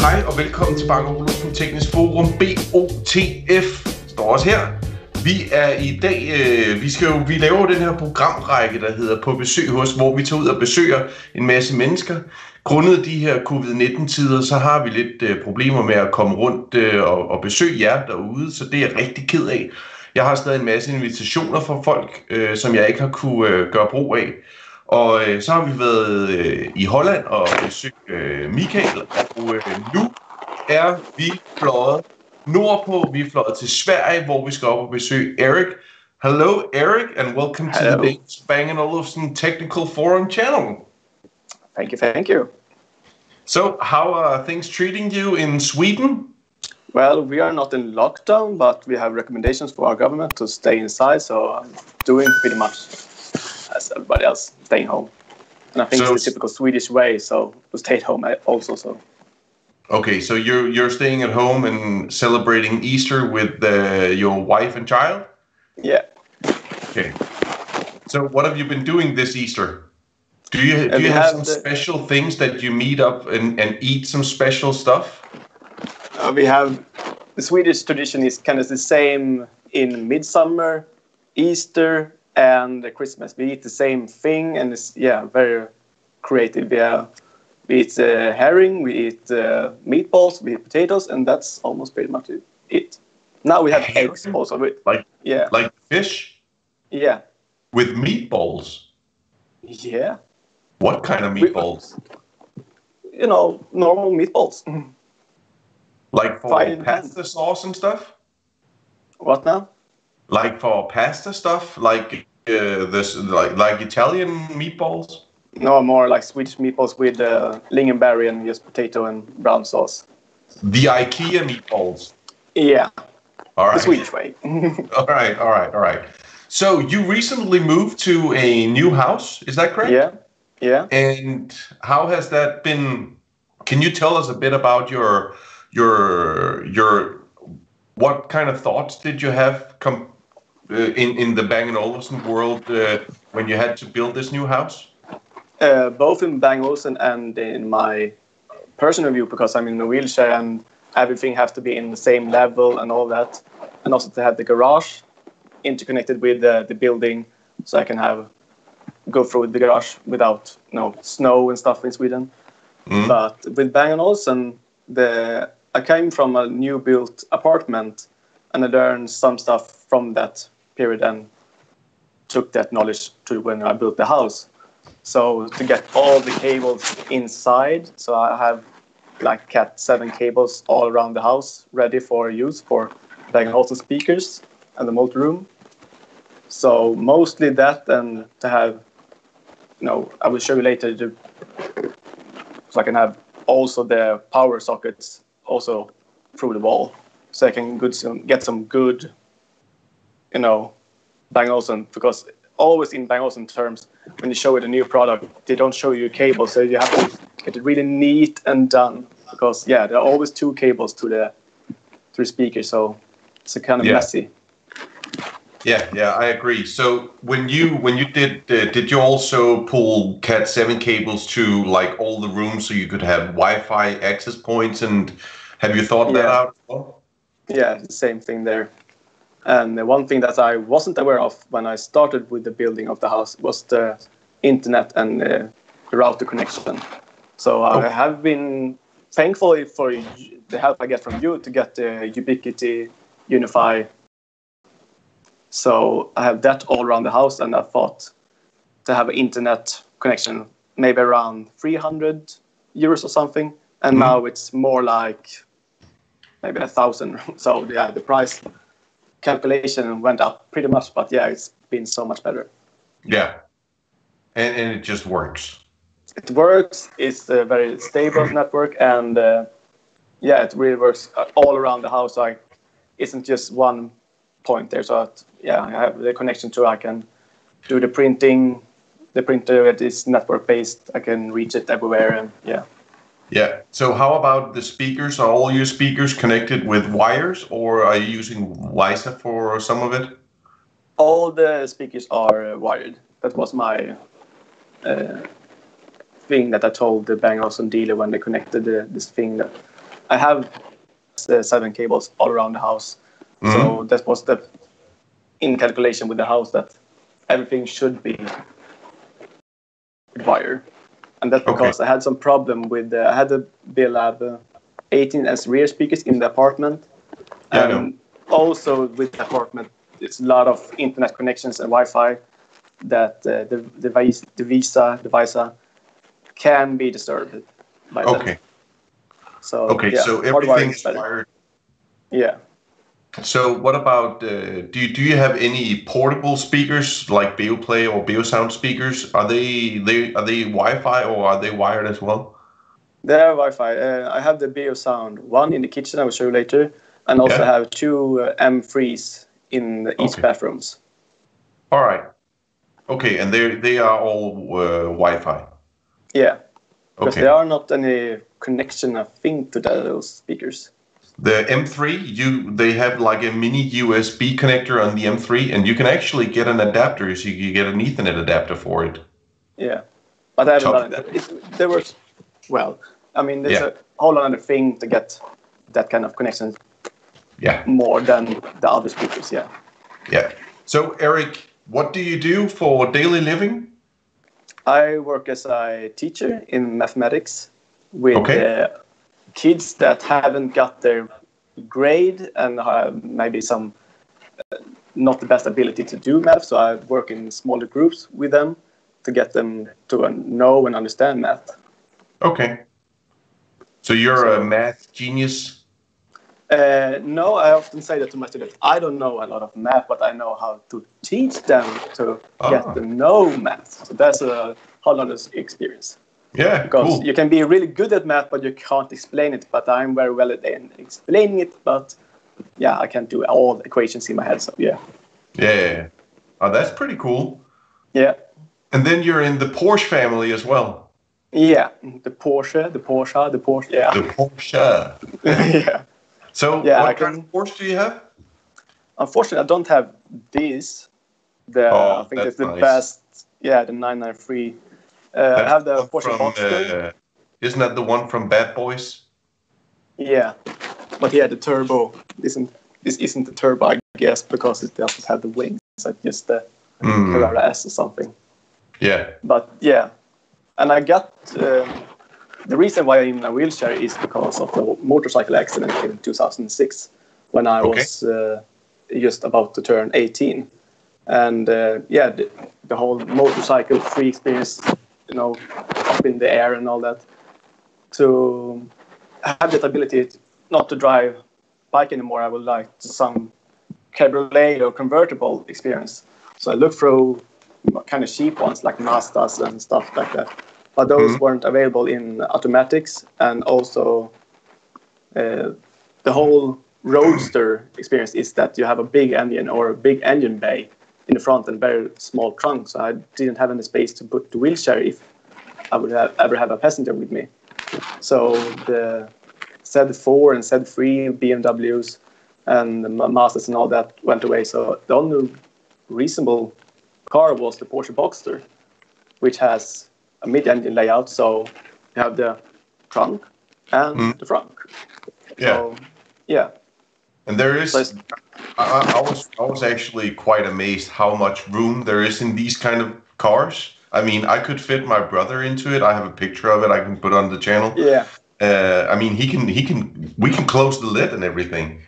Hej og velkommen til Olufsen Teknisk Forum, BOTF, står også her. Vi er i dag, vi laver den her programrække, der hedder På Besøg Hos, hvor vi tager ud og besøger en masse mennesker. Grundet de her COVID-19-tider, så har vi lidt problemer med at komme rundt og besøge jer derude, så det er jeg rigtig ked af. Jeg har stadig en masse invitationer fra folk, som jeg ikke har kunne gøre brug af. Og så har vi været i Holland og besøgt Michael, og nu er vi fløjet nordpå. Vi er fløjet til Sverige, hvor vi skal op og besøge Erik. Hello Erik, and welcome to the Dedikeret Bang Olufsen Technical Forum channel. Thank you. So, how are things treating you in Sweden? Well, we are not in lockdown, but we have recommendations for our government to stay inside, so I'm doing pretty much as everybody else, staying home. And I think it's the typical Swedish way, so to stay at home also. So. Okay, so you're staying at home and celebrating Easter with your wife and child? Yeah. Okay. So what have you been doing this Easter? Do you have some special things that you meet up and eat some special stuff? We have the Swedish tradition is kind of the same in midsummer, Easter, and Christmas. We eat the same thing, and it's very creative. We eat herring, we eat meatballs, we eat potatoes, and that's almost pretty much it. Now we have eggs also. Like fish? Yeah. With meatballs? Yeah. What kind of meatballs? Normal meatballs. Like for pasta sauce and stuff? What now? Like for pasta stuff, like like Italian meatballs? No, more like Swedish meatballs with lingonberry and just potato and brown sauce. The IKEA meatballs. Yeah. All right. The Swedish way. All right. So you recently moved to a new house, is that correct? Yeah. And how has that been? Can you tell us a bit about your what kind of thoughts did you have in the Bang & Olufsen world when you had to build this new house? Both in Bang & Olufsen and in my personal view, because I'm in a wheelchair and everything has to be in the same level and all that. And also to have the garage interconnected with the building, so I can go through the garage without snow and stuff in Sweden. Mm. But with Bang & Olufsen, I came from a new built apartment, and I learned some stuff from that period and took that knowledge to when I built the house. So to get all the cables inside, so I have like Cat 7 cables all around the house ready for use for Bang & Olufsen speakers and the multi-room. So mostly that, and to have, I will show you later, so I can have also the power sockets also through the wall, so I can get some good, Bang & Olufsen, because always in Bang & Olufsen terms, when you show it a new product, they don't show you a cable, so you have to get it really neat and done, because there are always two cables to the speaker, so it's kind of messy. Yeah, I agree. So when you did you also pull Cat 7 cables to like all the rooms so you could have Wi-Fi access points, and have you thought that out as well? Yeah, the same thing there. And the one thing that I wasn't aware of when I started with the building of the house was the internet and the router connection. So I have been thankful for the help I get from you to get the Ubiquiti Unify. So I have that all around the house, and I thought to have an internet connection maybe around 300 euros or something, and now it's more like maybe 1,000. So the price calculation went up pretty much, but it's been so much better. Yeah, and it just works. It works. It's a very stable network, and it really works all around the house. So isn't just one point there. So I have the connection to. I can do the printing. The printer is network based. I can reach it everywhere, and Yeah. So how about the speakers? Are all your speakers connected with wires, or are you using Vise for some of it? All the speakers are wired. That was my thing that I told the Bang & Olufsen dealer when they connected this thing. That I have 7 cables all around the house. So that was the in calculation with the house that everything should be wired. And that's because I had some problem with I had the BeoLab 18 as rear speakers in the apartment. Yeah, and also with the apartment, it's a lot of internet connections and Wi-Fi that the vise can be disturbed by that. So so everything is wired. Yeah. So what about do you have any portable speakers like BeoPlay or BeoSound speakers? Are they Wi-Fi or are they wired as well? They're Wi-Fi. I have the BeoSound one in the kitchen. I will show you later, and also have 2 M3s in each bathrooms. All right. Okay, and they are all Wi-Fi. Yeah. Because there are not any connection, I think, to those speakers. The M3, they have like a mini USB connector on the M3, and you can actually get an adapter, so you can get an Ethernet adapter for it. Yeah, but I haven't done that. There was, well, I mean, there's a whole other thing to get that kind of connection. Yeah. More than the other speakers. Yeah. Yeah. So, Erik, what do you do for daily living? I work as a teacher in mathematics with kids that haven't got their grade and have maybe some not the best ability to do math. So I work in smaller groups with them to get them to know and understand math. Okay. So you're a math genius? No, I often say that to my students. I don't know a lot of math, but I know how to teach them to get to know math. So that's a whole other experience. Yeah, because you can be really good at math, but you can't explain it. But I'm very well at explaining it. But yeah, I can't do all the equations in my head. So yeah. Yeah. Oh, that's pretty cool. Yeah. And then you're in the Porsche family as well. Yeah, the Porsche. Yeah. The Porsche. Yeah. So what kind of Porsche do you have? Unfortunately, I don't have this. I think it's the best. Yeah, the 993. I have the Porsche Boxster. Isn't that the one from Bad Boys? Yeah, but the turbo. This isn't the turbo, I guess, because it doesn't have the wings. It's just the Carrera S or something. Yeah. But yeah, and I got the reason why I'm in a wheelchair is because of the motorcycle accident in 2006 when I was just about to turn 18. And the whole motorcycle free experience, up in the air and all that, to have that ability not to drive bike anymore, I would like some cabriolet or convertible experience. So I looked through kind of cheap ones like Mazdas and stuff like that. But those weren't available in automatics, and also the whole roadster experience is that you have a big engine or a big engine bay in the front and very small trunk. So I didn't have any space to put the wheelchair if I would ever have a passenger with me. So the Z4 and Z3 BMWs and the Mazdas and all that went away. So the only reasonable car was the Porsche Boxster, which has a mid-engine layout, so you have the trunk and the front. So, yeah. And there is, I was actually quite amazed how much room there is in these kind of cars. I mean, I could fit my brother into it. I have a picture of it I can put on the channel. Yeah. I mean, we can close the lid and everything.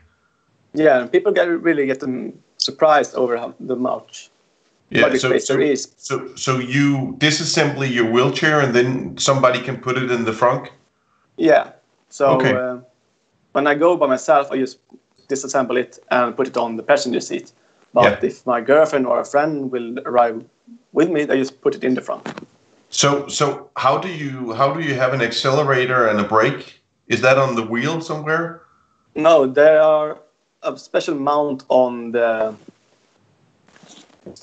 Yeah, and people really get them surprised over how much. Yeah, so you disassemble your wheelchair and then somebody can put it in the front? Yeah. So when I go by myself, I just disassemble it and put it on the passenger seat. But if my girlfriend or a friend will arrive with me, I just put it in the front. So how do you have an accelerator and a brake? Is that on the wheel somewhere? No, there are a special mount on the.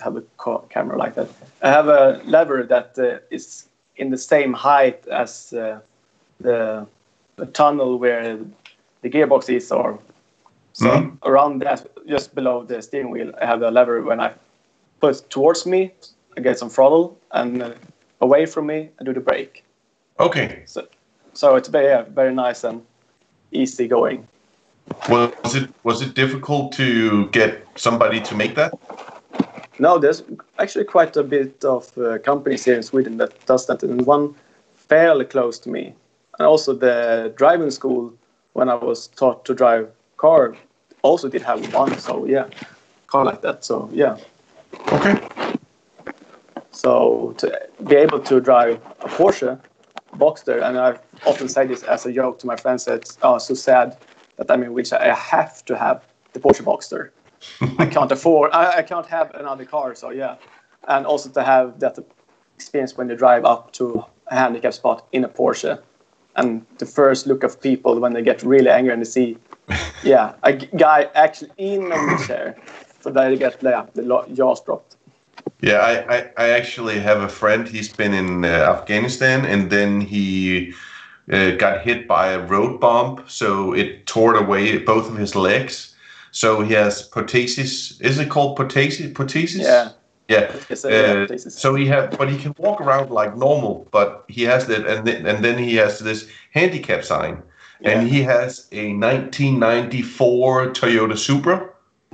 Have a camera like that. I have a lever that is in the same height as the tunnel where the gearbox is, or so around that, just below the steering wheel. I have a lever. When I put it towards me, I get some throttle, and away from me, I do the brake. Okay. So it's very nice, and easy going. Was it difficult to get somebody to make that? No, there's actually quite a bit of companies here in Sweden that does that, and one fairly close to me. And also the driving school, when I was taught to drive car, also did have one. So yeah, car like that. So yeah. Okay. So to be able to drive a Porsche Boxster, and I often say this as a joke to my friends, that so sad that which I have to have the Porsche Boxster. I can't have another car, so yeah. And also to have that experience when you drive up to a handicap spot in a Porsche, and the first look of people when they get really angry and they see, a guy actually in a wheelchair, so they get the jaws dropped. Yeah, I actually have a friend. He's been in Afghanistan, and then he got hit by a road bomb, so it tore away both of his legs. So he has prosthesis. Is it called prosthesis? Yeah. Yeah. Prosthesis. So but he can walk around like normal, but he has that, and then he has this handicap sign, and he has a 1994 Toyota Supra.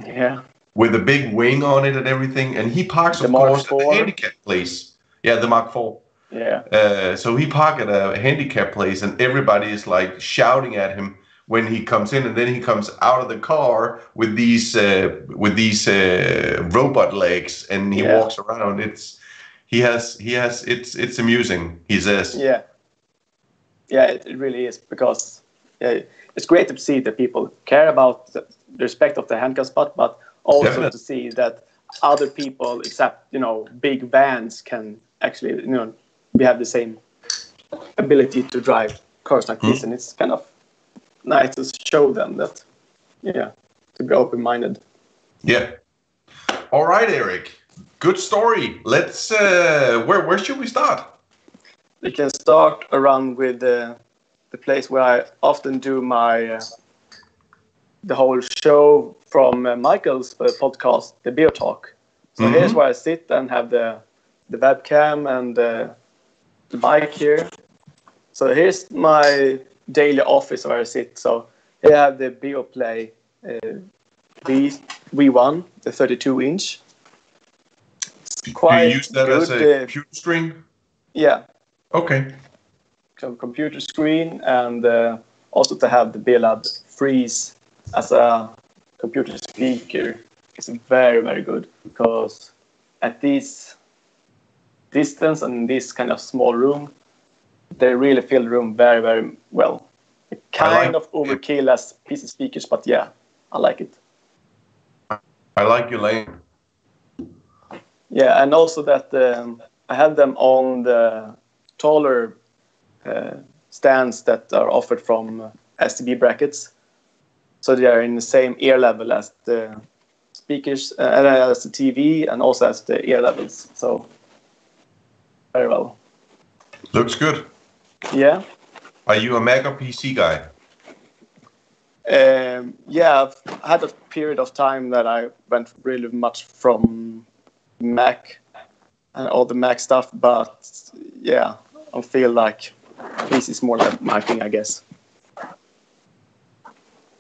Yeah. With a big wing on it and everything, and he parks, of course, at the handicap place. Yeah, the Mark IV. Yeah. So he parked at a handicap place, and everybody is like shouting at him when he comes in, and then he comes out of the car with these robot legs, and he walks around. It's amusing. He says. Yeah. Yeah, it really is, because it's great to see that people care about the respect of the handicap spot, but also Definitely. To see that other people, except big vans, can actually we have the same ability to drive cars like this, and it's kind of nice to show them that, to be open-minded. Yeah. All right, Erik. Good story. Let's. Where should we start? We can start around with the place where I often do my the whole show from Michael's podcast, the Bio Talk. So here's where I sit and have the webcam and the mic here. So here's my daily office where I sit. So here I have the BeoPlay V1, the 32-inch. Do you use that as a computer screen? Yeah. Okay. So computer screen, and also to have the BeoLab Freeze as a computer speaker is very, very good, because at this distance and in this kind of small room, they really fill the room very, very well. Kind of overkill as PC speakers, but yeah, I like it. I like your lane. Yeah, and also that I have them on the taller stands that are offered from STB brackets. So they are in the same ear level as the speakers, as the TV, and also as the ear levels. So very well. Looks good. Yeah. Are you a Mac or PC guy? Yeah, I've had a period of time that I went really much from Mac and all the Mac stuff, but yeah, I feel like PC is more like my thing, I guess.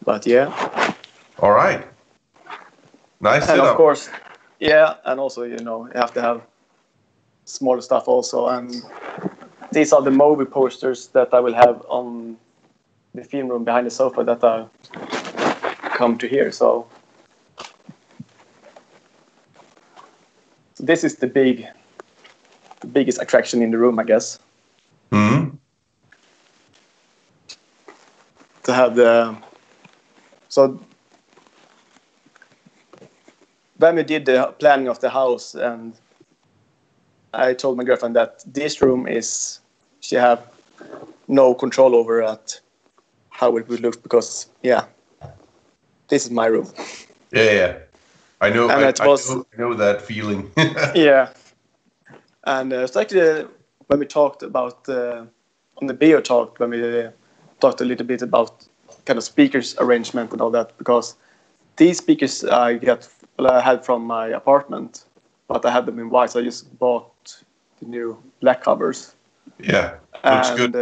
But yeah. All right. Nice setup. And of course, yeah, and also, you have to have smaller stuff also. And these are the movie posters that I will have on the film room behind the sofa that I come to here. So this is the biggest attraction in the room, I guess. Mm-hmm. To have so when we did the planning of the house, and I told my girlfriend that this room she have no control over at how it would look, because this is my room. Yeah. I know. And I know that feeling. Yeah. And it's actually when we talked about on the Bio Talk, when we talked a little bit about kind of speakers arrangement and all that, because these speakers I had from my apartment, but I had them in white, so I just bought the new black covers. Yeah, looks good.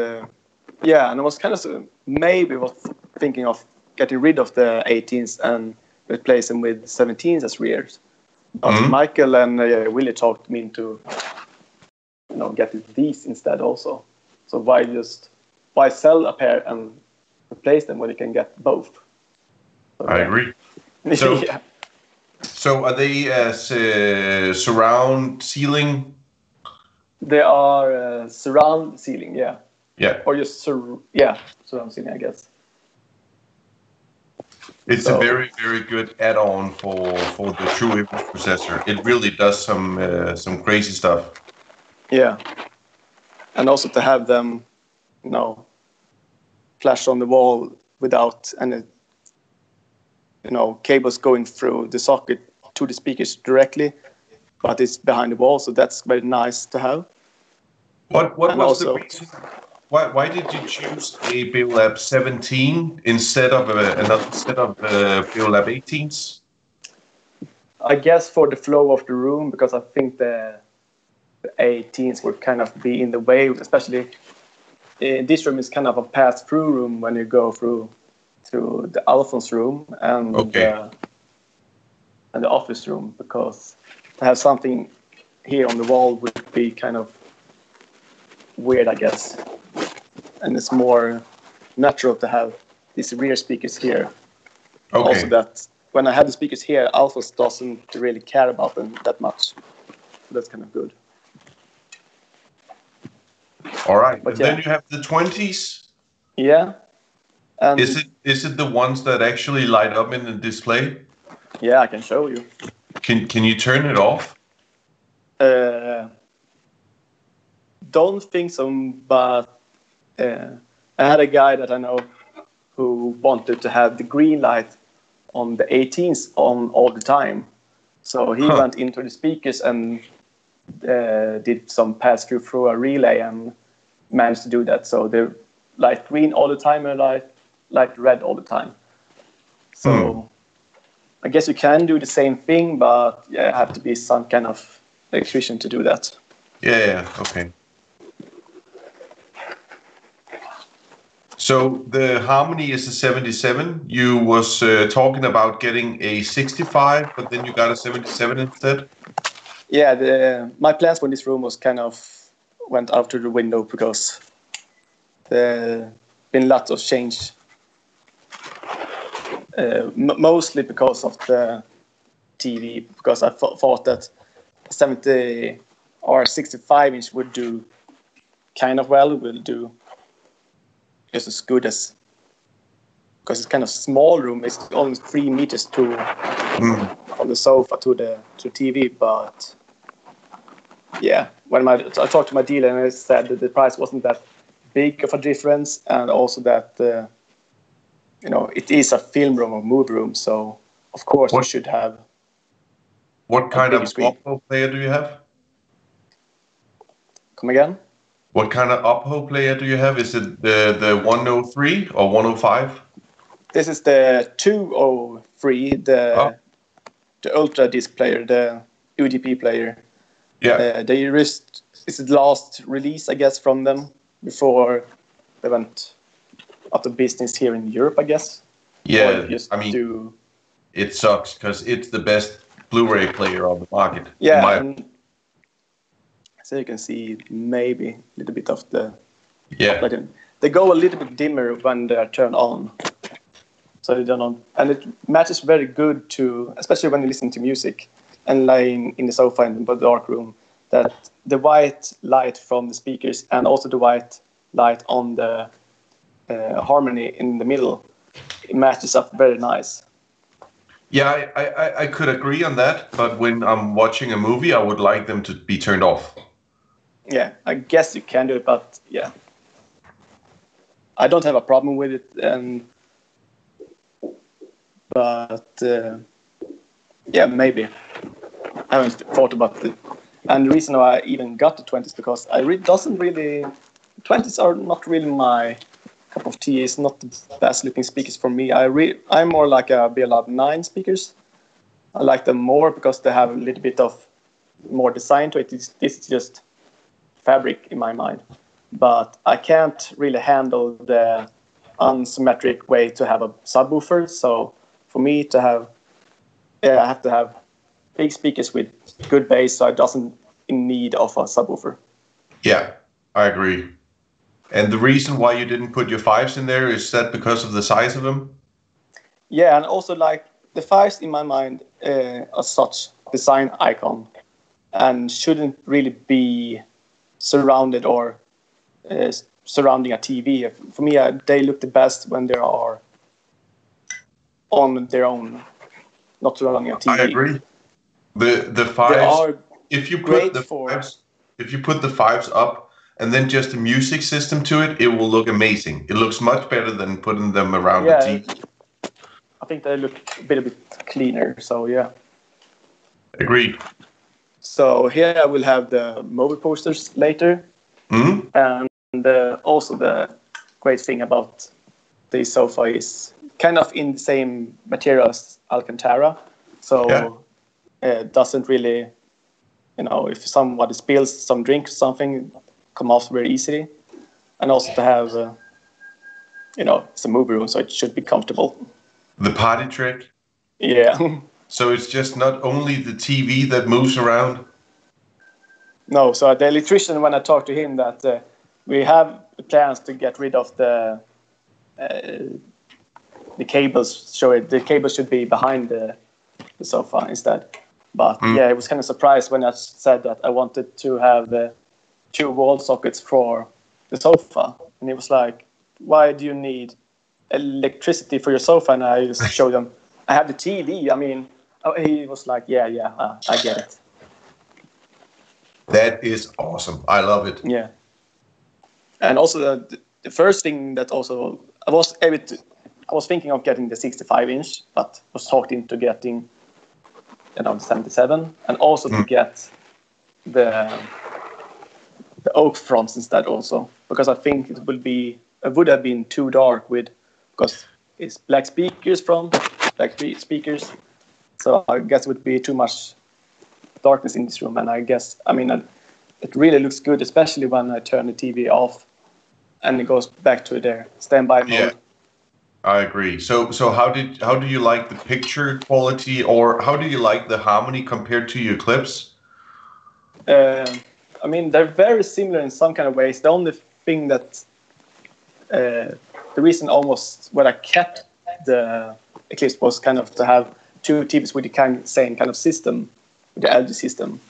Yeah, and it was kind of maybe what thinking of getting rid of the 18s and replace them with 17s as rears. But Michael and Willie talked me into, getting these instead also. So why sell a pair and replace them when you can get both? So, I agree. So, yeah. So are they as surround ceiling? They are surround ceiling, yeah. Yeah. Or just surround ceiling, I guess. It's a very, very good add-on for the true image processor. It really does some crazy stuff. Yeah, and also to have them, flash on the wall without any, cables going through the socket to the speakers directly, but it's behind the wall, so that's very nice to have. What was the reason? Why did you choose a BeoLab 17 instead of another set of BeoLab 18s? I guess for the flow of the room, because I think the 18s would kind of be in the way, especially this room is kind of a pass-through room when you go through the Alphonse room and the office room, because to have something here on the wall would be kind of weird, I guess. And it's more natural to have these rear speakers here. Okay. Also that when I have the speakers here, Alphonse doesn't really care about them that much. So that's kind of good. All right. But then you have the 20s. Yeah. And is it the ones that actually light up in the display? Yeah, I can show you. Can you turn it off? Don't think so, but I had a guy that I know who wanted to have the green light on the 18s on all the time. So he went into the speakers and did some pass-through through a relay and managed to do that. So they're light green all the time and light red all the time. So I guess you can do the same thing, but yeah, have to be some kind of electrician to do that. Yeah, okay. So the Harmony is a 77. You was talking about getting a 65, but then you got a 77 instead? Yeah, my plans for this room was kind of went out to the window because there been lots of change. Mostly because of the TV, because I thought that 70 or 65-inch would do kind of well, will do just as good as, because it's kind of small room. It's only 3 meters from the sofa to the TV. But yeah, when I talked to my dealer, and I said that the price wasn't that big of a difference, and also that it is a film room or movie room, so of course you should have. What kind of oppo player do you have? Come again? What kind of oppo player do you have? Is it the 103 or 105? This is the 203, the Ultra disc player, the UDP player. Yeah. It's the last release, I guess, from them before they went out of business here in Europe, I guess. Yeah, it sucks because it's the best Blu-ray player on the market. Yeah, so you can see maybe a little bit of the... Yeah. They go a little bit dimmer when they are turned on. So they don't know. And it matches very good to, especially when you listen to music and lying in the sofa in the dark room, that the white light from the speakers and also the white light on the Harmony in the middle, it matches up very nice. Yeah, I could agree on that, but when I'm watching a movie, I would like them to be turned off. Yeah, I guess you can do it, but yeah. I don't have a problem with it, yeah, maybe. I haven't thought about it. And the reason why I even got the 20s is because 20s are not really my cup of tea. It's not the best looking speakers for me. I'm more like a BeoLab 9 speakers. I like them more because they have a little bit of more design to it. This is just fabric in my mind. But I can't really handle the unsymmetric way to have a subwoofer. So for me to have, I have to have big speakers with good bass, so I doesn't in need of a subwoofer. Yeah, I agree. And the reason why you didn't put your fives in there, is that because of the size of them? Yeah, and also like the fives in my mind are such design icon and shouldn't really be surrounded or surrounding a TV. For me, they look the best when they are on their own, not surrounding a TV. I agree. The fives. They are if you put great the for fives, if you put the fives up and then just a music system to it, it will look amazing. It looks much better than putting them around the TV. I think they look a bit cleaner. So yeah. Agreed. So here I will have the movie posters later, and also the great thing about this sofa is kind of in the same material as Alcantara, so it doesn't really, if somebody spills some drink or something, come off very easily, and also to have, it's a movie room, so it should be comfortable. The party trick. Yeah. So it's just not only the TV that moves around? No, so the electrician, when I talked to him, that we have plans to get rid of the cables. So the cables should be behind the sofa instead. But yeah, I was kind of surprised when I said that I wanted to have 2 wall sockets for the sofa. And he was like, why do you need electricity for your sofa? And I just showed him, I have the TV. I mean, he was like, yeah, I get it. That is awesome. I love it. Yeah. And also the first thing that also, I was thinking of getting the 65-inch, but was talked into getting, the 77, and also to get the oak fronts instead also, because I think it would have been too dark because it's black speakers, so I guess it would be too much darkness in this room. And it really looks good, especially when I turn the TV off and it goes back to their standby mode. Yeah, I agree. So how do you like the picture quality, or how do you like the harmony compared to your Eclipse? They're very similar in some kind of ways. The only thing that the reason almost what I kept the Eclipse was kind of to have 2 TVs with the same kind of system, with the LG system.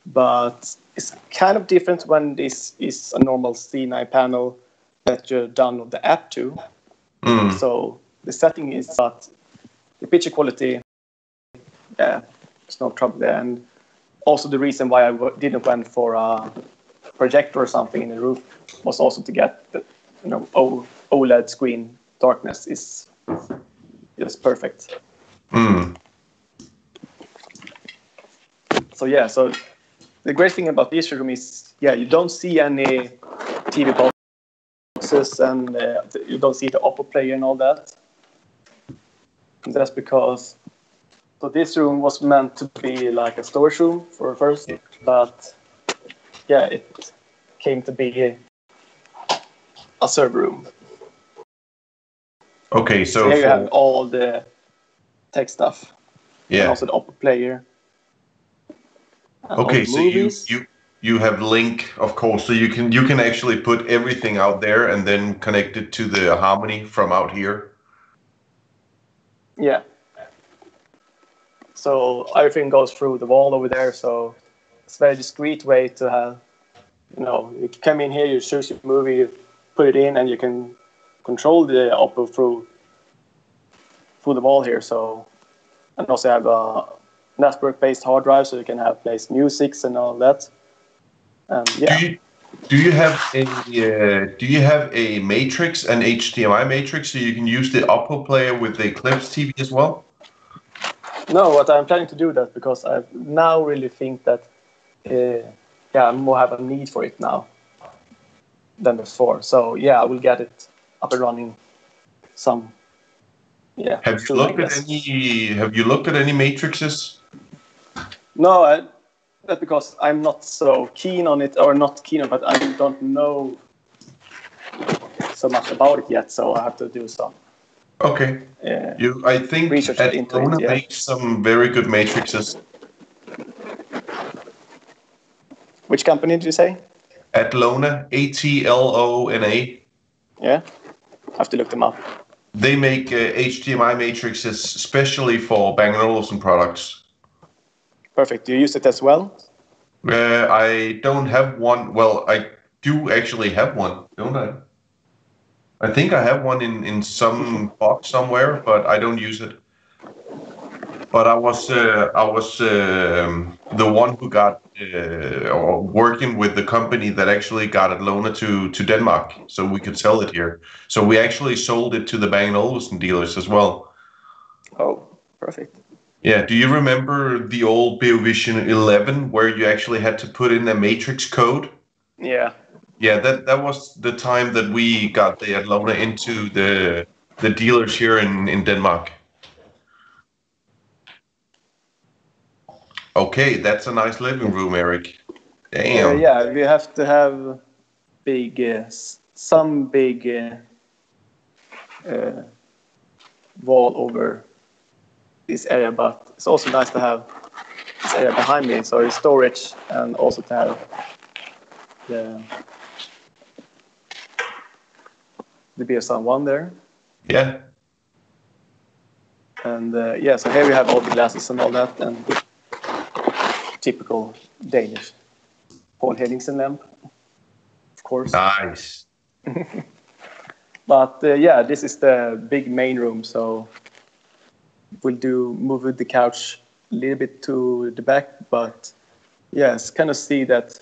But it's kind of different when this is a normal C9 panel that you download the app to. So the setting is that the picture quality, there's no trouble there. And also the reason why I didn't went for a projector or something in the roof was also to get the OLED screen darkness is just perfect. So the great thing about this room is, you don't see any TV boxes, and you don't see the Oppo player and all that. And that's because this room was meant to be like a storage room for first, but it came to be a server room. Okay, so here you have all the tech stuff. Yeah. And also the Oppo player. Okay, so you have Link, of course, so you can actually put everything out there and then connect it to the Harmony from out here. Yeah. So everything goes through the wall over there. So it's a very discreet way to have, you come in here, you choose your movie, you put it in, and you can control the Oppo through the wall here. So, and also have a network-based hard drive, so you can have place musics and all that. Do you have a matrix, an HDMI matrix, so you can use the Oppo player with the Eclipse TV as well? No, what I'm planning to do that because I now really think that I more have a need for it now than before. So I will get it up and running. Have you looked at any matrices? No, that's because I'm not so keen on it, or not keen on, but I don't know so much about it yet, so I have to do some. Okay. I think research into Atlona it. Yeah. makes some very good matrices. Which company did you say? Atlona, Atlona. Yeah, I have to look them up. They make HDMI matrices especially for Bang & Olufsen products. Perfect. Do you use it as well? I don't have one. Well, I do actually have one, don't I? I think I have one in some box somewhere, but I don't use it. But I was the one who got or working with the company that actually got Atlona to Denmark, so we could sell it here. So we actually sold it to the Bang & Olufsen dealers as well. Oh, perfect. Yeah, do you remember the old BeoVision 11 where you actually had to put in a matrix code? Yeah. Yeah, that was the time that we got the Atlona into the dealers here in Denmark. Okay, that's a nice living room, Erik. Damn. Yeah, we have to have some big wall over this area, but it's also nice to have this area behind me, so it's storage, and also to have the BeoSound one there. Yeah. And so here we have all the glasses and all that, and typical Danish Paul Henningsen lamp, of course. Nice. But this is the big main room, so we'll move the couch a little bit to the back, but it's kind of see that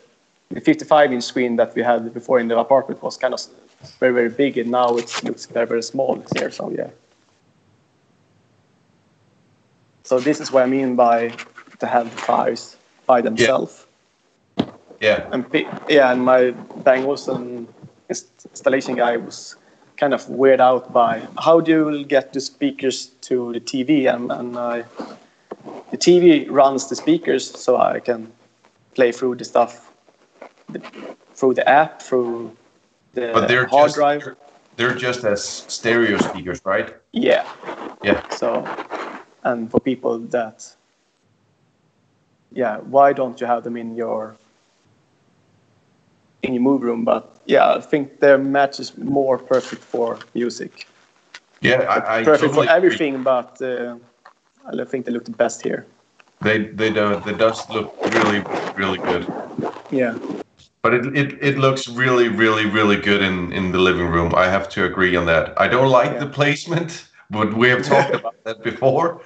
the 55-inch screen that we had before in the apartment was kind of very, very big, and now it looks very, very small here, so yeah. So this is what I mean by to have the files by themselves. Yeah. And my Bang Olufsen installation guy was kind of weirded out by how do you get the speakers to the TV, and the TV runs the speakers, so I can play through the stuff through the app, through the hard drive. They're just as stereo speakers, right? Yeah. Yeah. So, and for people that, why don't you have them in your move room? But I think their match is more perfect for music. Yeah, I perfect totally for everything, agree. But I think they look the best here. They does look really, really good. Yeah. But it looks really, really, really good in the living room. I have to agree on that. I don't like the placement, but we have talked about that before.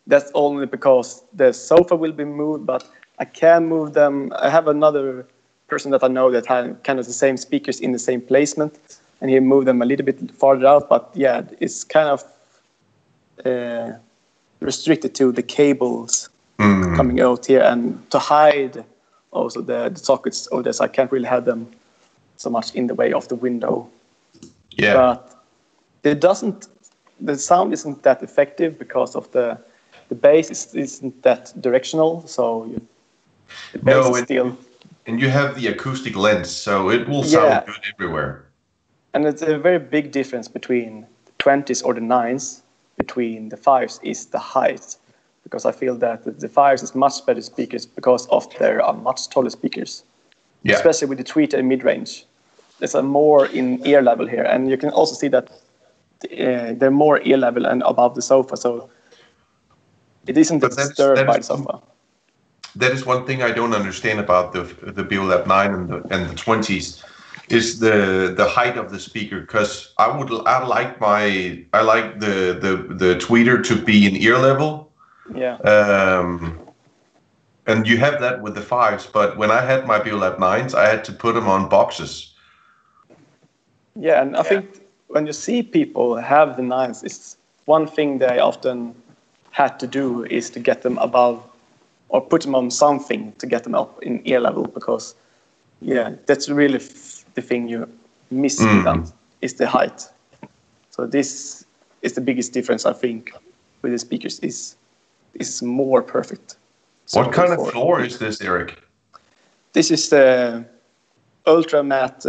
That's only because the sofa will be moved, but I can move them. I have another person that I know that had kind of the same speakers in the same placement, and he moved them a little bit farther out, but it's kind of restricted to the cables coming out here, and to hide also the sockets over there, so I can't really have them so much in the way of the window. Yeah. But the sound isn't that effective because of the bass isn't that directional, so the bass is still... And you have the acoustic lens, so it will sound good everywhere. And it's a very big difference between the 20s or the 9s, between the 5s is the height. Because I feel that the 5s is much better speakers because there are much taller speakers. Yeah. Especially with the tweeter and mid-range. There's a more in ear level here. And you can also see that they're more ear level and above the sofa, so it isn't disturbed by the sofa. That is one thing I don't understand about the BeoLab 9 and the 20s is the height of the speaker, because I like the tweeter to be in ear level. Yeah. And you have that with the 5s, but when I had my BeoLab 9s, I had to put them on boxes. Yeah, and I think when you see people have the 9s, it's one thing they often had to do is to get them above or put them on something to get them up in ear level, because that's really the thing you miss with them is the height. So this is the biggest difference, I think, with the speakers is more perfect. What kind of floor is this, Erik? This is the ultra matte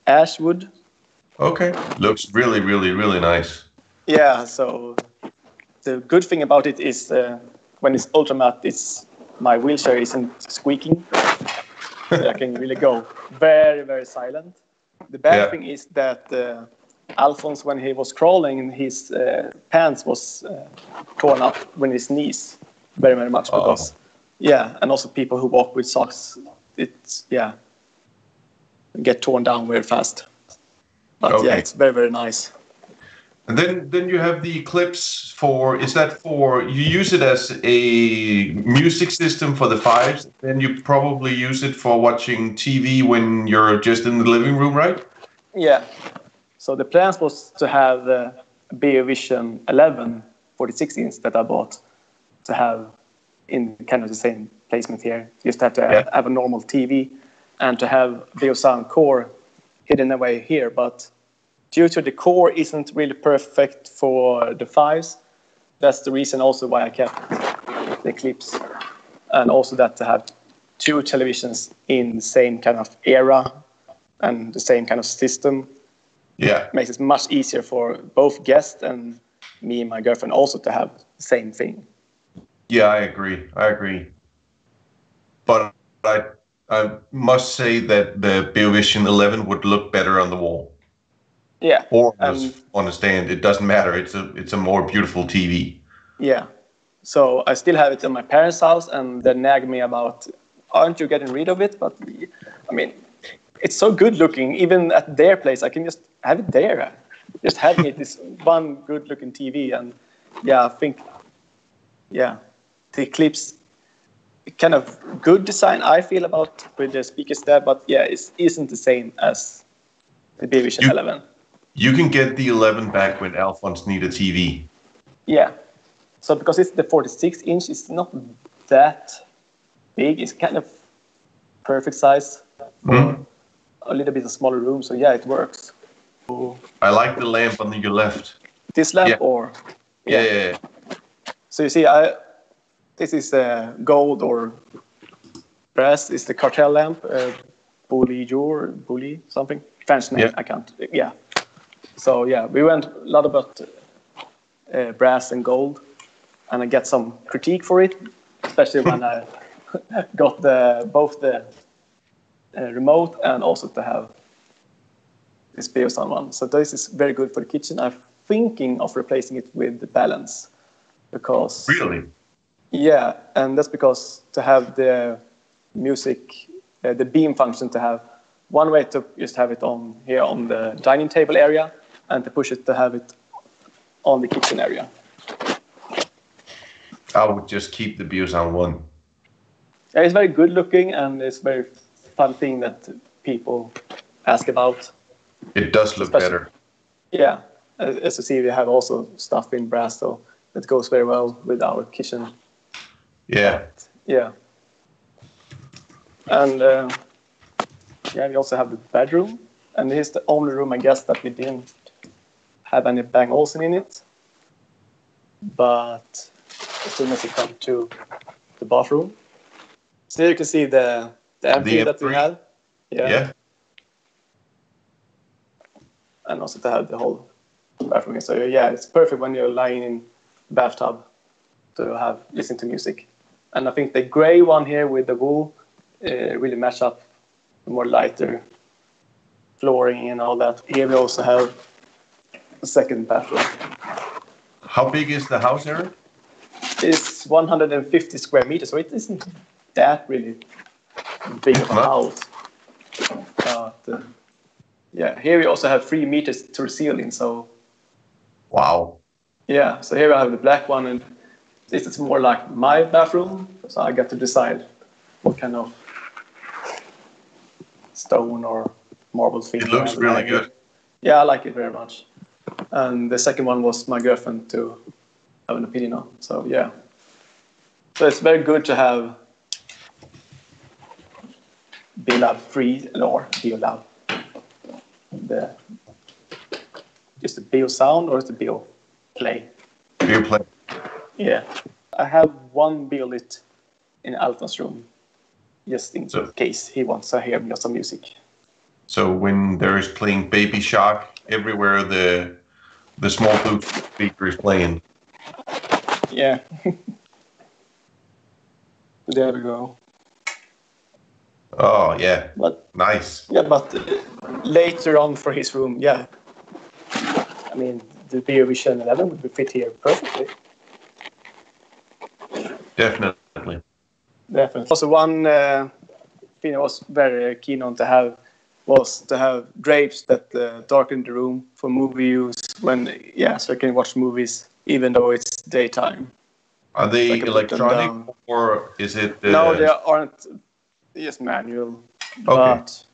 ash wood. Okay. Looks really, really, really nice. Yeah, so the good thing about it is when it's ultra matte, my wheelchair isn't squeaking. So I can really go very, very silent. The bad thing is that Alphonse, when he was crawling, his pants was torn up when his knees very, very much because, and also people who walk with socks, get torn down very fast. But it's very, very nice. And then you have the Eclipse you use it as a music system for the fives, then you probably use it for watching TV when you're just in the living room, right? Yeah. So the plan was to have the BeoVision 11 46-inch that I bought to have in kind of the same placement here. You just have to have a normal TV and to have BeoSound core hidden away here, but due to the core isn't really perfect for the fives. That's the reason also why I kept the Eclipse. And also that to have two televisions in the same kind of era and the same kind of system makes it much easier for both guests and me and my girlfriend also to have the same thing. Yeah, I agree. But I must say that the BeoVision 11 would look better on the wall. Yeah. Or on a stand, it doesn't matter. It's a more beautiful TV. Yeah. So I still have it in my parents' house, and they nag me about, aren't you getting rid of it? But I mean, it's so good looking. Even at their place, I can just have it there. Just having it is one good looking TV, and I think, the Eclipse, kind of good design I feel about with the speakers there, but it isn't the same as the BeoVision 11. You can get the 11 back when Alphonse need a TV. Yeah. So because it's the 46-inch, it's not that big. It's kind of perfect size for a little bit of smaller room. So it works. I like the lamp on your left. This lamp or? Yeah. So you see, this is gold or brass. It's the cartel lamp, bully something. French name, I can't. Yeah. So we went a lot about brass and gold, and I got some critique for it, especially when I got both the remote and also to have this BeoSound one. So this is very good for the kitchen. I'm thinking of replacing it with the balance because yeah, and that's because to have the music, the beam function, to have one way to just have it on here on the dining table area, and to push it to have it on the kitchen area. I would just keep the BeoSound one. Yeah, it's very good looking, and it's very fun thing that people ask about. It does look better. Yeah, as you see, we have also stuff in brass, so it goes very well with our kitchen. Yeah. Yeah. And we also have the bedroom, and here's the only room, I guess, that we didn't have any Bang Olufsen in it. But as soon as you come to the bathroom, so here you can see the entry that we have. Yeah. And also to have the whole bathroom. So it's perfect when you're lying in the bathtub to listen to music. And I think the gray one here with the wool really match up the more lighter flooring and all that. Here we also have a second bathroom. How big is the house, Erik? It's 150 square meters, so it isn't that really big of a house. But here we also have 3 meters to the ceiling. So wow. Yeah, so here I have the black one, and this is more like my bathroom. So I got to decide what kind of stone or marble thing. It looks really good. Yeah, I like it very much. And the second one was my girlfriend to have an opinion on. So so it's very good to have BeoLab free or BeoLab. Is the BeoSound or is the BeoPlay? BeoPlay. Yeah. I have one BeoLit in Alton's room, just in case he wants to hear some music. So when there is playing Baby Shark, everywhere the small Bluetooth speaker is playing. Yeah. There we go. Oh yeah, But nice. yeah, but later on for his room, yeah. I mean, the BeoVision 11 would fit here perfectly. Definitely. Definitely. Also, one thing I was very keen on to have was to have drapes that darken the room for movie use so I can watch movies even though it's daytime. Are they So electronic or is it? No, they aren't. Just manual. Okay. But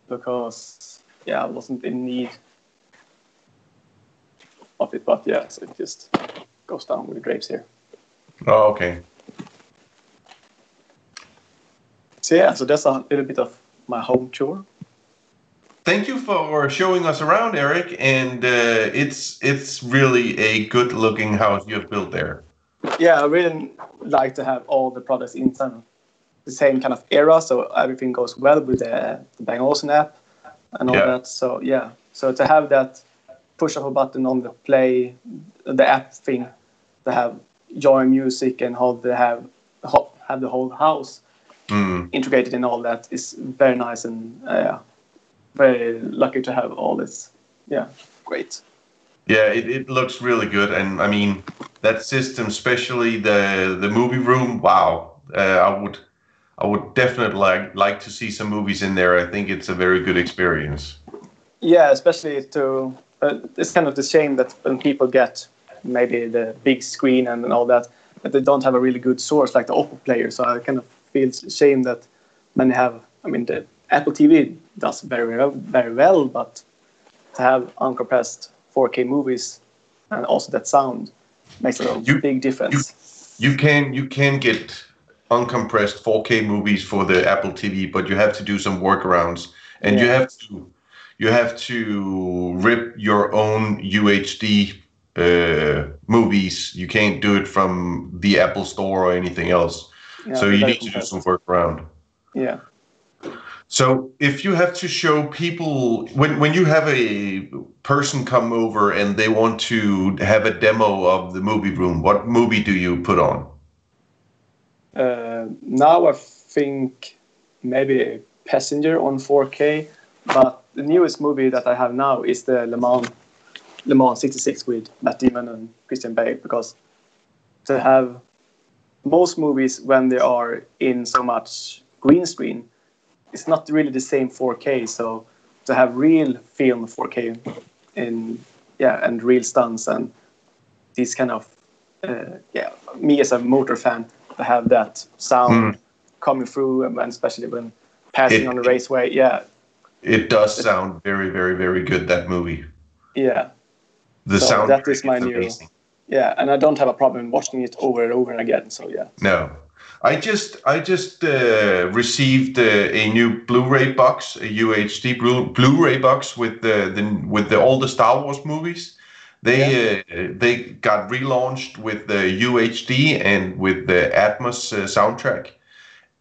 because I wasn't in need of it, but so it just goes down with the drapes here. Oh, okay. So that's a little bit of my home tour. Thank you for showing us around, Erik, and it's really a good-looking house you have built there. Yeah, I really like to have all the products inside the same kind of era, so everything goes well with the Bang Olufsen app and all that. So so to have that push of a button on the play, the app thing, to have join music and have the whole house integrated in all that is very nice, and very lucky to have all this. Yeah, great. Yeah, it looks really good, and I mean that system, especially the movie room. Wow, I would definitely like to see some movies in there. I think it's a very good experience. Yeah, especially to it's kind of the shame that when people get maybe the big screen and all that they don't have a really good source like the Oppo player. So I kind of feel shame that many have. I mean, the Apple TV does very well, but to have uncompressed 4K movies and also that sound makes a big difference. You can get uncompressed 4K movies for the Apple TV, but you have to do some workarounds, and you have to rip your own UHD movies. You can't do it from the Apple Store or anything else. Yeah, so you need to do some workaround. Yeah. So if you have to show people, when you have a person come over and they want to have a demo of the movie room, what movie do you put on? Now I think maybe Passenger on 4K, but the newest movie that I have now is the Le Mans 66 with Matt Damon and Christian Bale, because to have most movies when they are in so much green screen, it's not really the same 4K. So to have real film 4K and real stunts and these kind of me as a motor fan, to have that sound coming through, and especially when passing on the raceway, it does sound very, very, very good, that movie. Yeah, the sound that is my new amazing. Yeah, and I don't have a problem watching it over and over again. So no, I just received a new Blu-ray box, a UHD Blu-ray box with all the Star Wars movies. They got relaunched with the UHD and with the Atmos soundtrack,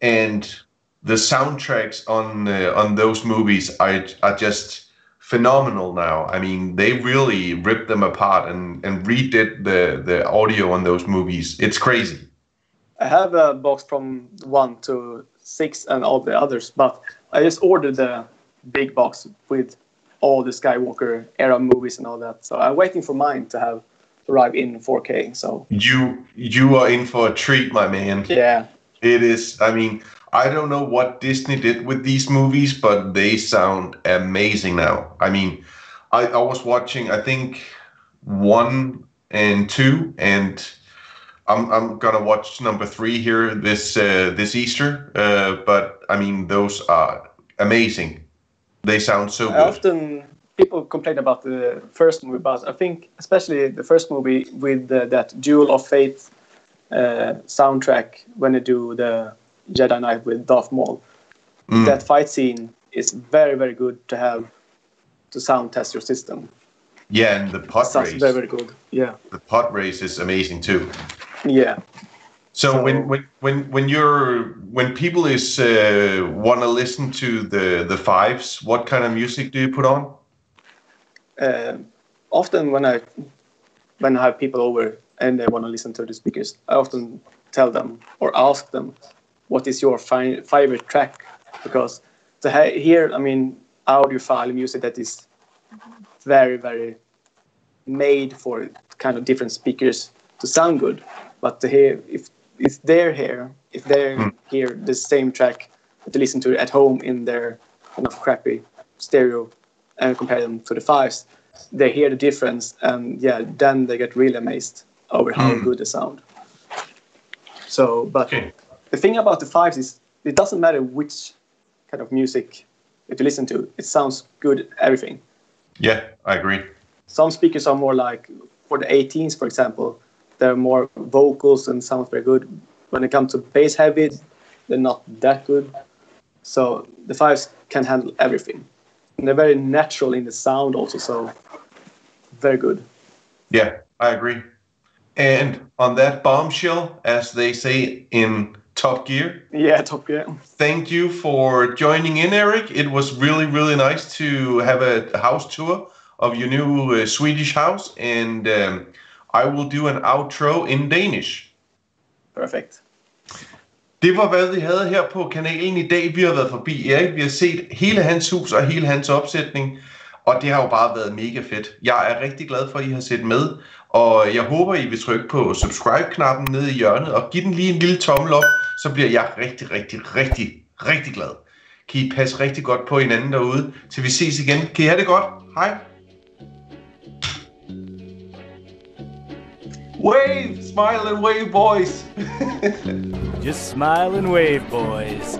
and the soundtracks on those movies are just phenomenal now. I mean, they really ripped them apart and redid the audio on those movies. It's crazy. I have a box from 1 to 6 and all the others, but I just ordered the big box with all the Skywalker era movies and all that. So I'm waiting for mine to arrive in 4K. So you are in for a treat, my man. Yeah. It is. I mean, I don't know what Disney did with these movies, but they sound amazing now. I mean, I was watching, I think, 1 and 2, and I'm gonna watch number 3 here this Easter. But I mean, those are amazing. They sound so good. Often people complain about the first movie, but I think especially the first movie with that Duel of Fate soundtrack when they do the Jedi Knight with Darth Maul. That fight scene is very, very good to have to sound test your system. Yeah, and the pod race. Very, very good. Yeah. The pod race is amazing too. Yeah. So when people is want to listen to the fives, what kind of music do you put on? Often when I have people over and they want to listen to the speakers, I often tell them or ask them, what is your favorite track? Because to hear, audiophile music that is very, very made for kind of different speakers to sound good. But to hear, if they hear the same track that they listen to at home in their kind of crappy stereo and compare them to the fives, they hear the difference, and then they get really amazed over how good they sound. So, but the thing about the fives is it doesn't matter which kind of music that you listen to, it sounds good, everything. Yeah, I agree. Some speakers are more like, for the 18s, for example, they're more vocals and sounds very good. When it comes to bass heavy, they're not that good. So the fives can handle everything. And they're very natural in the sound also, so very good. Yeah, I agree. And on that bombshell, as they say in Top Gear. Yeah, Top Gear. Thank you for joining in, Erik. It was really, really nice to have a house tour of your new Swedish house. And I will do an outro in Danish. Perfect. Det var, hvad vi havde her på kanalen i dag. Vi har været forbi Erik. Vi har set hele hans hus og hele hans opsætning. Og det har jo bare været mega fedt. Jeg er rigtig glad for, at I har set med. Og jeg håber, I vil trykke på subscribe-knappen nede i hjørnet. Og give den lige en lille tommel op. Så bliver jeg rigtig, rigtig, rigtig, rigtig glad. Kan I passe rigtig godt på hinanden derude. Til vi ses igen. Kan I have det godt? Hej. Wave! Smile and wave, boys! Just smile and wave, boys.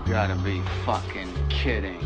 Gotta be fucking kidding.